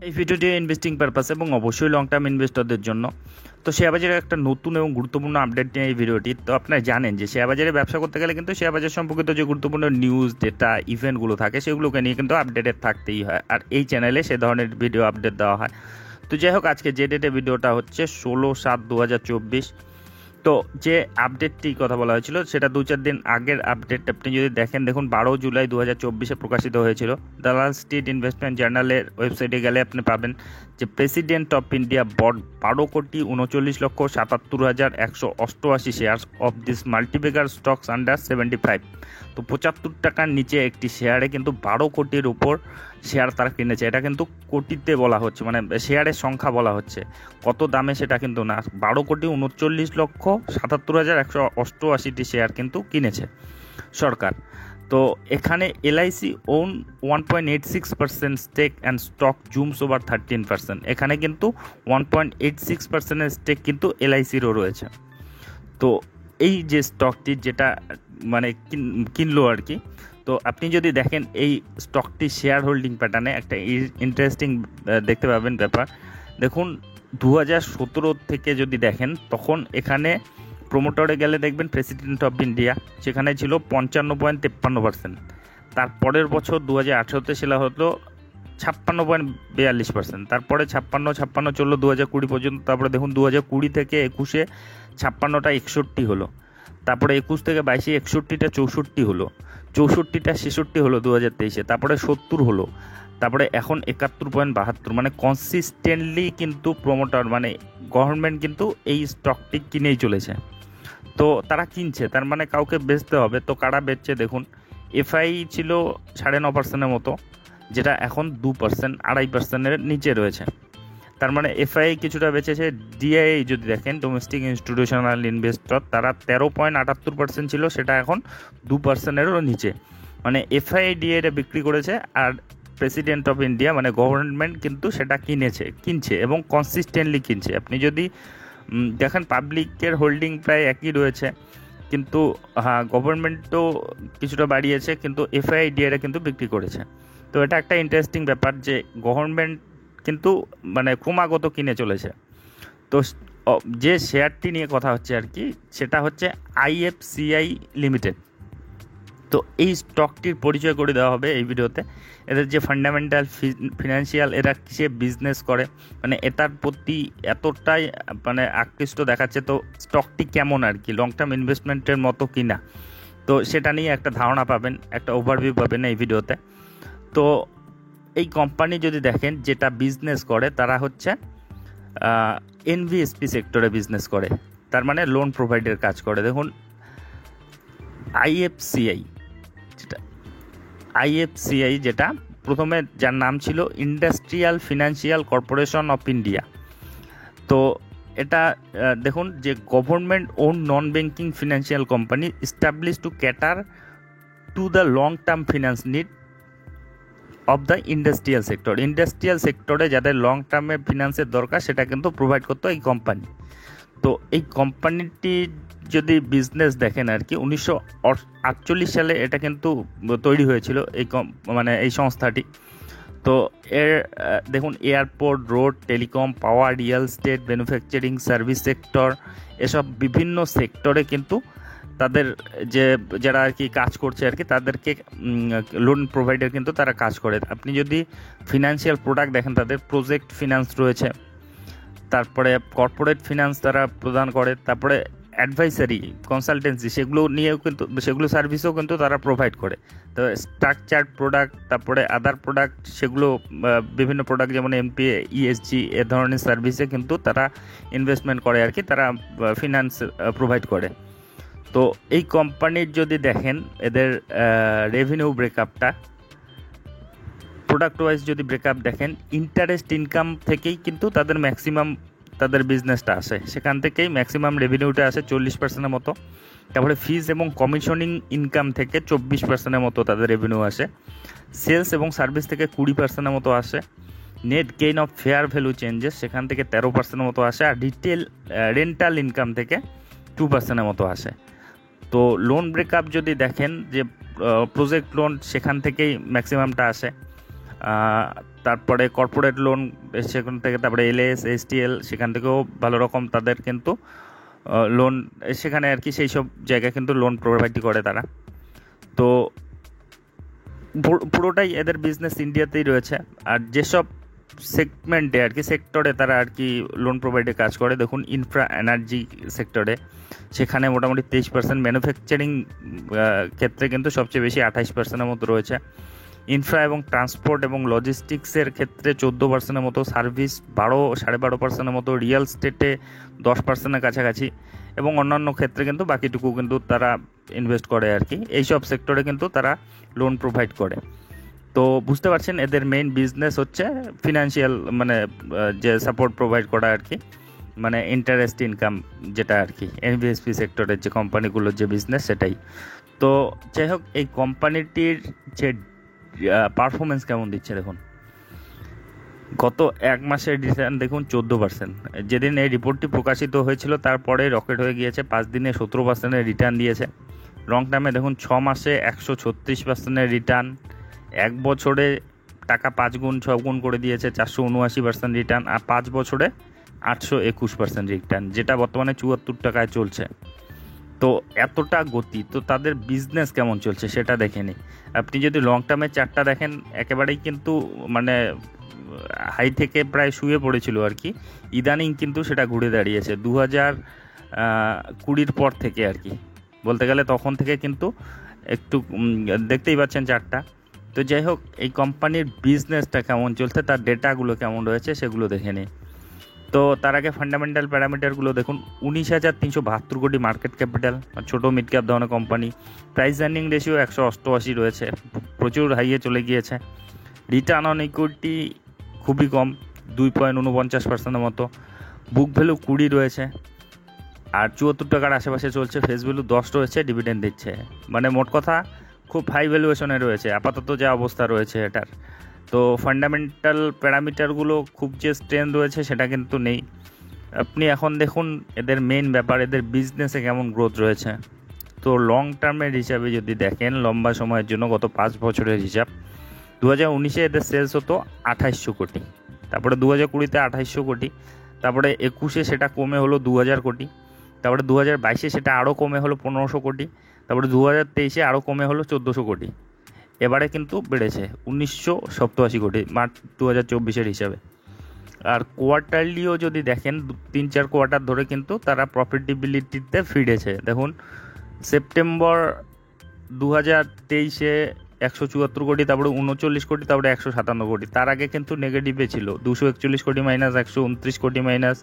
এই ভিডিওটি investing purpose এবং অবশ্যই লং টার্ম ইনভেস্টরদের জন্য। তো শেয়ার বাজারের একটা নতুন এবং গুরুত্বপূর্ণ আপডেট নিয়ে এই ভিডিওটি। তো আপনারা জানেন যে শেয়ার বাজারে ব্যবসা করতে গেলে কিন্তু শেয়ার বাজার সম্পর্কিত যে গুরুত্বপূর্ণ নিউজ, ডেটা, ইভেন্টগুলো থাকে সেগুলোকে নিয়ে কিন্তু আপডেটেড থাকতেই হয়, আর এই চ্যানেলে সে ধরনের ভিডিও আপডেট দেওয়া হয়। তো যাই হোক, আজকে যে ডেটে ভিডিওটা হচ্ছে 16/7/2024। তো যে আপডেটটি কথা বলা হয়েছিল সেটা 2-4 দিন আগের আপডেট। আপনি যদি দেখুন 12 জুলাই 2024 প্রকাশিত হয়েছিল। দালাল স্ট্রিট ইনভেস্টমেন্ট জার্নালের ওয়েবসাইটে গেলে আপনি পাবেন যে president of India bought 12,39,77,188 share of this multibagger stocks under 75। তো 75 টাকার নিচে একটি শেয়ারে কিন্তু 12 কোটির উপর শেয়ার তারা কিনেছে। এটা কিন্তু কোটিতে বলা হচ্ছে, মানে শেয়ারের সংখ্যা বলা হচ্ছে, কত দামে সেটা কিন্তু না। 12,39,77,188 শেয়ার কিন্তু কিনেছে সরকার। তো এখানে LIC own 1.86% stake and stock zooms over 13%। এখানে কিন্তু 1.86% স্টেক কিন্তু এলআইসিরও রয়েছে। তো এই যে স্টকটি যেটা মানে কিনলো আর কি, তো আপনি যদি দেখেন এই স্টকটি শেয়ার হোল্ডিং প্যাটার্নে একটা ইন্টারেস্টিং দেখতে পাবেন ব্যাপার। দেখুন 2017 থেকে যদি দেখেন তখন এখানে প্রোমোটরে গেলে দেখবেন প্রেসিডেন্ট অফ ইন্ডিয়া, সেখানে ছিল 55.53%। তারপরের বছর 2018-তে সেটা হলো 56.42%। তারপরে 56 চললো 2020 পর্যন্ত। তারপরে দেখুন 2020 থেকে 21-এ 56টা 61 হলো। তারপরে 21 থেকে 22-এ 61টা 64 হলো, 64টা 66 হলো 2023-এ। তারপরে 70 হলো, তারপরে এখন 71.72। মানে কনসিস্টেন্টলি কিন্তু প্রমোটার মানে গভর্নমেন্ট কিন্তু এই স্টকটি কিনেই চলেছে। তো তারা কিনছে, তার মানে কাউকে বেচতে হবে। তো কারা বেচছে দেখুন, এফআই ছিল 9.5%-এর মতো, যেটা এখন 2%, 2.5%-এর নিচে রয়েছে। তার মানে এফআই কিছুটা বেচেছে। ডিআই যদি দেখেন, ডোমেস্টিক ইনস্টিটিউশনাল ইনভেস্টর, তারা 13.78% ছিল, সেটা এখন 2%-এরও নিচে। মানে এফআই ডিআইটা বিক্রি করেছে, আর প্রেসিডেন্ট অফ ইন্ডিয়া মানে গভর্নমেন্ট কিন্তু সেটা কিনছে এবং কনসিস্টেন্টলি কিনছে। আপনি যদি দেখেন পাবলিকের হোল্ডিং প্রায় একই রয়েছে, কিন্তু হ্যাঁ গভর্নমেন্টও কিছুটা বাড়িয়েছে, কিন্তু এফআই ডিআইটা কিন্তু বিক্রি করেছে। তো এটা একটা ইন্টারেস্টিং ব্যাপার যে গভর্নমেন্ট কিন্তু মানে ক্রমাগত কিনে চলেছে। তো যে শেয়ারটি নিয়ে কথা হচ্ছে আর কি, সেটা হচ্ছে আইএফসিআই লিমিটেড। তো এই স্টকটির পরিচয় করে দেওয়া হবে এই ভিডিওতে। এদের যে ফান্ডামেন্টাল ফিনান্সিয়াল, এরা কিসে বিজনেস করে, মানে এটার প্রতি এতটাই মানে আকৃষ্ট দেখাচ্ছে। তো স্টকটি কেমন আর কি, লং টার্ম ইনভেস্টমেন্টের মতো কি না, তো সেটা নিয়ে একটা ধারণা পাবেন, একটা ওভারভিউ পাবেন এই ভিডিওতে। তো এই কোম্পানি যদি দেখেন যেটা বিজনেস করে, তারা হচ্ছে এনভিএসপি সেক্টরে বিজনেস করে, তার মানে লোন প্রোভাইডের কাজ করে। দেখুন আইএফসিআই যেটা প্রথমে যার নাম ছিল industrial financial corporation of India. তো এটা দেখুন যে government own non banking financial company establish to cater to the long term finance need of the industrial সেক্টরে যাদের লং টার্মে ফিনান্সের দরকার সেটা কিন্তু প্রোভাইড করতো এই কোম্পানি। তো এই কোম্পানিটি যদি বিজনেস দেখেন আর কি, 1948 সালে এটা কিন্তু তৈরি হয়েছিল মানে এই সংস্থাটি। তো এর দেখুন airport, road, telecom, power, real estate, manufacturing, service sector, এসব বিভিন্ন সেক্টরে কিন্তু তাদের যারা আর কি কাজ করছে আর কি, তাদেরকে লোন প্রোভাইডার কিন্তু তারা কাজ করে। আপনি যদি ফিনান্সিয়াল প্রোডাক্ট দেখেন, তাদের প্রজেক্ট ফিনান্স রয়েছে, তারপরে কর্পোরেট ফিনান্স তারা প্রদান করে, তারপরে অ্যাডভাইসারি, কনসালটেন্সি, সেগুলো নিয়েও কিন্তু সেগুলো সার্ভিসও কিন্তু তারা প্রোভাইড করে। তো স্ট্রাকচার্ড প্রোডাক্ট, তারপরে আদার প্রোডাক্ট, সেগুলো বিভিন্ন প্রোডাক্ট যেমন এমপিএ, ইএসজি, এ ধরনের সার্ভিসে কিন্তু তারা ইনভেস্টমেন্ট করে আর কি, তারা ফিনান্স প্রোভাইড করে। তো এই কোম্পানির যদি দেখেন এদের রেভিনিউ ব্রেকআপটা, প্রোডাক্ট ওয়াইজ যদি ব্রেকআপ দেখেন, ইন্টারেস্ট ইনকাম থেকেই কিন্তু তাদের ম্যাক্সিমাম তাদের বিজনেসটা আসে, সেখান থেকেই ম্যাক্সিমাম রেভিনিউটা আসে 40%-এর মতো। তারপরে ফিজ এবং কমিশনিং ইনকাম থেকে 24%-এর মতো তাদের রেভিনিউ আসে। সেলস এবং সার্ভিস থেকে 20%-এর মতো আসে। Net gain of fair value changes সেখান থেকে 13%-এর মতো আসে। আর রেন্টাল ইনকাম থেকে 2%-এর মতো আসে। তো লোন ব্রেকআপ যদি দেখেন যে প্রজেক্ট লোন, সেখান থেকেই ম্যাক্সিমামটা আসে। তারপরে কর্পোরেট লোন সেখান থেকে, তারপরে এলএস এসটিএল সেখান থেকেও ভালো রকম তাদের কিন্তু লোন সেখানে আর কি, সেই সব জায়গায় কিন্তু লোন প্রোভাইড করে তারা। তো পুরোটাই এদের বিজনেস ইন্ডিয়াতেই রয়েছে। আর যেসব সেগমেন্টে আর কি, সেক্টরে তারা আর কি লোন প্রোভাইডে কাজ করে, দেখুন ইনফ্রা এনার্জি সেক্টরে সেখানে মোটামুটি 23%, ম্যানুফ্যাকচারিং ক্ষেত্রে কিন্তু সবচেয়ে বেশি 28%-এর মতো রয়েছে, ইনফ্রা এবং ট্রান্সপোর্ট এবং লজিস্টিক্সের ক্ষেত্রে 14%-এর মতো, সার্ভিস 12-12.5%-এর মতো, রিয়েল স্টেটে 10%-এর কাছাকাছি, এবং অন্যান্য ক্ষেত্রে কিন্তু বাকিটুকু কিন্তু তারা ইনভেস্ট করে আর কি। এইসব সেক্টরে কিন্তু তারা লোন প্রোভাইড করে। তো বুঝতে পারছেন এদের মেইন বিজনেস হচ্ছে ফিনান্সিয়াল, মানে যে সাপোর্ট প্রোভাইড করা আর কি, মানে ইন্টারেস্ট ইনকাম যেটা আর কি, এনবিএসপি সেক্টরের যে কোম্পানিগুলোর যে বিজনেস সেটাই। তো যাই হোক, এই কোম্পানিটির যে পারফরমেন্স কেমন দিচ্ছে দেখুন, গত এক মাসের রিটার্ন দেখুন 14%। যেদিন এই রিপোর্টটি প্রকাশিত হয়েছিল তারপরে রকেট হয়ে গিয়েছে, 5 দিনে 17%-এর রিটার্ন দিয়েছে। লং টার্মে দেখুন 6 মাসে 136%-এর রিটার্ন, 1 বছরে টাকা 5 গুণ 6 গুণ করে দিয়েছে, 479% রিটার্ন, আর 5 বছরে 821% রিটার্ন, যেটা বর্তমানে 74 টাকায় চলছে। তো এতটা গতি, তো তাদের বিজনেস কেমন চলছে সেটা দেখে নিই। আপনি যদি লং টার্মে চার্টটা দেখেন, একেবারেই কিন্তু মানে হাই থেকে প্রায় শুয়ে পড়েছিল আর কি, ইদানিং কিন্তু সেটা ঘুরে দাঁড়িয়েছে 2020 পর থেকে আর কি, বলতে গেলে তখন থেকে কিন্তু একটু দেখতেই পাচ্ছেন চার্টটা। তো যাই হোক, এই কোম্পানির বিজনেসটা কেমন চলছে, তার ডেটাগুলো কেমন রয়েছে সেগুলো দেখে নিই। তো তার আগে ফান্ডামেন্টাল প্যারামিটারগুলো দেখুন, 19,372 কোটি মার্কেট ক্যাপিটাল, ছোটো মিড ক্যাপ ধরনের কোম্পানি, প্রাইস আর্নিং রেশিও 188 রয়েছে, প্রচুর হাইয়ে চলে গিয়েছে, রিটার্ন অন ইকুইটি খুবই কম, 2.49%-এর মতো, বুক ভ্যালু 20 রয়েছে, আর 74 টাকার আশেপাশে চলছে, ফেস ভ্যালু 10 রয়েছে, ডিভিডেন্ড দিচ্ছে, মানে মোট কথা খুব হাই ভ্যালুয়েশনে রয়েছে আপাতত যা অবস্থা রয়েছে এটার। তো ফান্ডামেন্টাল প্যারামিটারগুলো খুব যে স্ট্রেংথ রয়েছে সেটা কিন্তু নেই। আপনি এখন দেখুন এদের মেইন ব্যাপার, এদের বিজনেসে কেমন গ্রোথ রয়েছে। তো লং টার্মের হিসাবে যদি দেখেন, লম্বা সময়ের জন্য গত 5 বছরের হিসাব, 2019-এ এদের সেলস হতো 2800 কোটি, তারপরে 2020-তে 2800 কোটি, তারপরে 21-এ সেটা কমে হলো 2000 কোটি, তারপরে 2022-এ সেটা আরও কমে হলো 1500 কোটি, তারপরে 2023-এ আরও কমে হলো 1400 কোটি, এবারে কিন্তু বেড়েছে 1987 কোটি মার্চ 2024-এর হিসাবে। আর কোয়ার্টারলিও যদি দেখেন, 3-4 কোয়ার্টার ধরে কিন্তু তারা প্রফিটেবিলিটিতে ফিরেছে। দেখুন সেপ্টেম্বর 2023-এ 174 কোটি, তারপরে 39 কোটি, তারপরে 157 কোটি, তার আগে কিন্তু নেগেটিভে ছিল, 241 কোটি মাইনাস, 129 কোটি মাইনাস,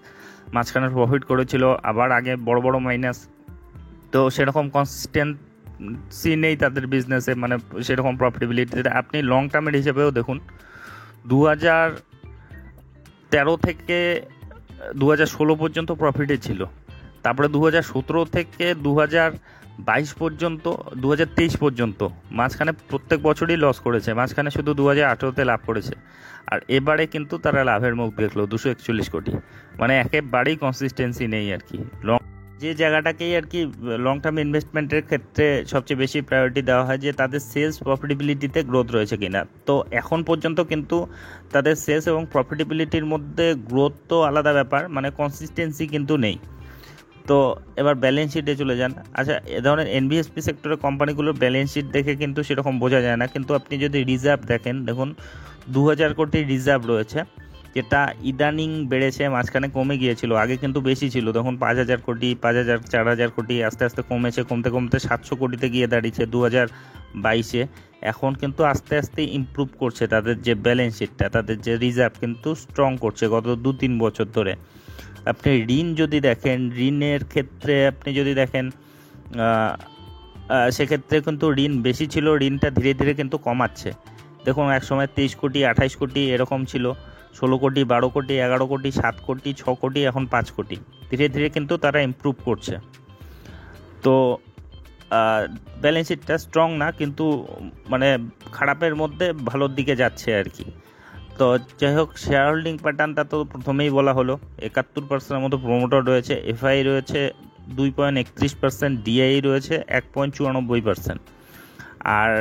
মাঝখানে প্রফিট করেছিল, আবার আগে বড় বড় মাইনাস। তো সেরকম কনসিস্টেন্সি নেই তাদের বিজনেসে, মানে সেরকম প্রফিটেবিলিটিতে। আপনি লং টার্মের হিসেবেও দেখুন, 2013 থেকে 2016 পর্যন্ত প্রফিটে ছিল, তারপরে 2017 থেকে 2022 পর্যন্ত, 2023 পর্যন্ত মাঝখানে প্রত্যেক বছরই লস করেছে, মাঝখানে শুধু 2018-তে লাভ করেছে, আর এবারে কিন্তু তারা লাভের মুখ দেখলো 241 কোটি, মানে একেবারেই কনসিস্টেন্সি নেই আর কি। যে জায়গাটাকেই আর কি লং টার্ম ইনভেস্টমেন্টের ক্ষেত্রে সবচেয়ে বেশি প্রায়োরিটি দেওয়া হয়, যে তাদের সেলস প্রফিটেবিলিটিতে গ্রোথ রয়েছে কিনা। তো এখন পর্যন্ত কিন্তু তাদের সেলস এবং প্রফিটেবিলিটির মধ্যে গ্রোথ তো আলাদা ব্যাপার, মানে কনসিস্টেন্সি কিন্তু নেই। তো এবার ব্যালেন্স শিটে চলে যান। আচ্ছা, এ ধরনের এনবিএসপি সেক্টরের কোম্পানিগুলোর ব্যালেন্স শিট দেখে কিন্তু সেরকম বোঝা যায় না, কিন্তু আপনি যদি রিজার্ভ দেখেন, দেখুন 2000 কোটি রিজার্ভ রয়েছে, যেটা ইদানিং বেড়েছে, মাঝখানে কমে গিয়েছিল, আগে কিন্তু বেশি ছিল, তখন 5000 কোটি, 5000, 4000 কোটি, আস্তে আস্তে কমেছে, কমতে কমতে 700 কোটিতে গিয়ে দাঁড়িয়েছে 2022-এ। এখন কিন্তু আস্তে আস্তে ইমপ্রুভ করছে তাদের যে ব্যালেন্স শিটটা, তাদের যে রিজার্ভ কিন্তু স্ট্রং করছে গত 2-3 বছর ধরে। আপনি ঋণ যদি দেখেন, ঋণের ক্ষেত্রে আপনি যদি দেখেন, সেক্ষেত্রে কিন্তু ঋণ বেশি ছিল, ঋণটা ধীরে ধীরে কিন্তু কমাচ্ছে। দেখুন একসময় 23 কোটি, 28 কোটি এরকম ছিল, 16 কোটি, 12 কোটি, 11 কোটি, 7 কোটি, 6 কোটি, এখন 5 কোটি, ধীরে ধীরে কিন্তু তারা ইমপ্রুভ করছে। তো ব্যালেন্স শিটটা স্ট্রং না, কিন্তু মানে খারাপের মধ্যে ভালোর দিকে যাচ্ছে আর কি। তো যাই হোক, শেয়ার হোল্ডিং প্যাটার্নটা তো প্রথমেই বলা হলো, 71%-এর মতো প্রমোটার রয়েছে, এফআই রয়েছে 2.31%, ডিআই রয়েছে 1.94%, আর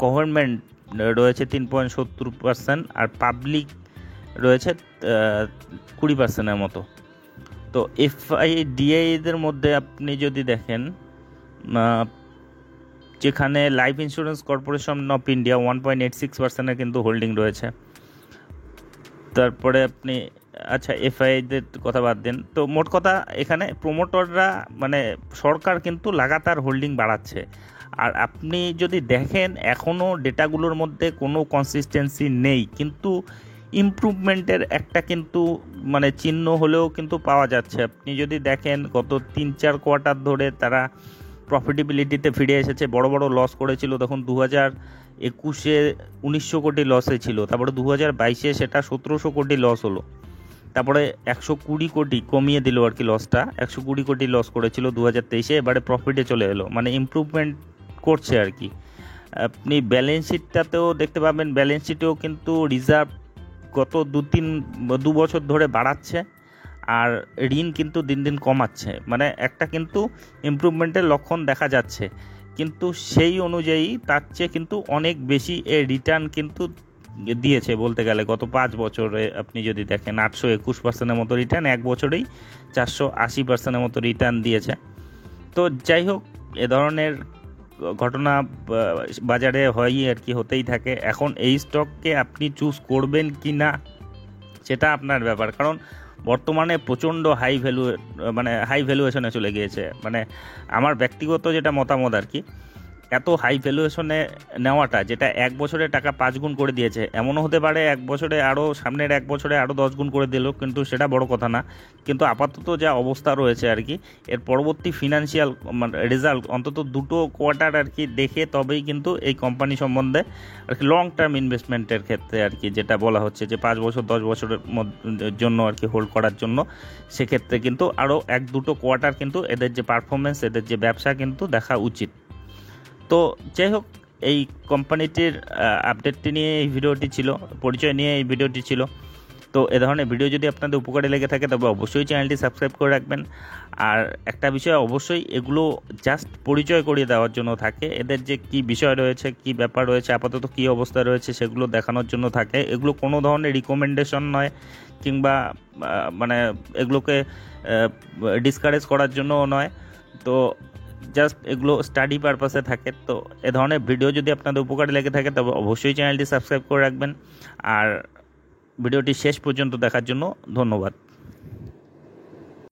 গভর্নমেন্ট রয়েছে 3.70%, আর পাবলিক রয়েছে 20%-এর মতো। তো এফআইডিআইদের মধ্যে আপনি যদি দেখেন, যেখানে life insurance corporation of India 1.86%-এর কিন্তু হোল্ডিং রয়েছে। তারপরে আপনি আচ্ছা এফআইদের কথা বাদ দেন, তো মোট কথা এখানে প্রমোটররা মানে সরকার কিন্তু লাগাতার হোল্ডিং বাড়াচ্ছে। আর আপনি যদি দেখেন এখনও ডেটাগুলোর মধ্যে কোনো কনসিস্টেন্সি নেই, কিন্তু ইমপ্রুভমেন্টের একটা কিন্তু মানে চিহ্ন হলেও কিন্তু পাওয়া যাচ্ছে। আপনি যদি দেখেন গত 3-4 কোয়ার্টার ধরে তারা প্রফিটেবিলিটিতে ফিরে এসেছে। বড় বড় লস করেছিল, তখন 2021-এ 1900 কোটি লসে ছিল, তারপরে 2022-এ সেটা 1700 কোটি লস হলো, তারপরে 120 কোটি কমিয়ে দিল আর কি লসটা, 120 কোটি লস করেছিল 2023-এ, এবারে প্রফিটে চলে এলো, মানে ইমপ্রুভমেন্ট করছে আর কি। আপনি ব্যালেন্স শিটটাতেও দেখতে পাবেন, ব্যালেন্স শিটেও কিন্তু রিজার্ভ গত 2 বছর ধরে বাড়াচ্ছে, আর ঋণ কিন্তু দিন দিন কমাচ্ছে, মানে একটা কিন্তু ইমপ্রুভমেন্টের লক্ষণ দেখা যাচ্ছে। কিন্তু সেই অনুযায়ী তার চেয়ে কিন্তু অনেক বেশি এর রিটার্ন কিন্তু দিয়েছে বলতে গেলে। গত 5 বছরে আপনি যদি দেখেন 821%-এর মতো রিটার্ন, 1 বছরেই 480%-এর মতো রিটার্ন দিয়েছে। তো যাই হোক, এ ধরনের ঘটনা বাজারে হয়ই আর কি, হতেই থাকে। এখন এই স্টককে আপনি চুজ করবেন কি না সেটা আপনার ব্যাপার, কারণ বর্তমানে প্রচণ্ড হাই ভ্যালুয়েশনে চলে গিয়েছে। মানে আমার ব্যক্তিগত যেটা মতামত আর কি, এত হাই ভ্যালুয়েশনে নেওয়াটা, যেটা 1 বছরে টাকা 5 গুণ করে দিয়েছে, এমনও হতে পারে 1 বছরে আরও সামনের 1 বছরে আরও 10 গুণ করে দিল, কিন্তু সেটা বড় কথা না। কিন্তু আপাতত যা অবস্থা রয়েছে আর কি, এর পরবর্তী ফিনান্সিয়াল রেজাল্ট অন্তত 2 কোয়ার্টার আর কি দেখে তবেই কিন্তু এই কোম্পানি সম্বন্ধে আর কি লং টার্ম ইনভেস্টমেন্টের ক্ষেত্রে আর কি, যেটা বলা হচ্ছে যে 5 বছর 10 বছরের জন্য আর কি হোল্ড করার জন্য, সেক্ষেত্রে কিন্তু আরও 1-2 কোয়ার্টার কিন্তু এদের যে পারফরমেন্স, এদের যে ব্যবসা কিন্তু দেখা উচিত। তো যাই হোক, এই কোম্পানিটির আপডেটটি নিয়ে এই ভিডিওটি ছিল, পরিচয় নিয়ে এই ভিডিওটি ছিল। তো এ ধরনের ভিডিও যদি আপনাদের উপকারে লেগে থাকে তবে অবশ্যই চ্যানেলটি সাবস্ক্রাইব করে রাখবেন। আর একটা বিষয় অবশ্যই, এগুলো জাস্ট পরিচয় করিয়ে দেওয়ার জন্য থাকে, এদের যে কি বিষয় রয়েছে, কি ব্যাপার রয়েছে, আপাতত কি অবস্থা রয়েছে সেগুলো দেখানোর জন্য থাকে। এগুলো কোনো ধরনের রিকমেন্ডেশন নয়, কিংবা মানে এগুলোকে ডিসকারেজ করার জন্যও নয়। তো জাস্ট এগুলো স্টাডি পারপাসে থাকে। তো এ ধরনের ভিডিও যদি আপনাদের উপকারে লেগে থাকে তবে অবশ্যই চ্যানেলটি সাবস্ক্রাইব করে রাখবেন। আর ভিডিওটি শেষ পর্যন্ত দেখার জন্য ধন্যবাদ।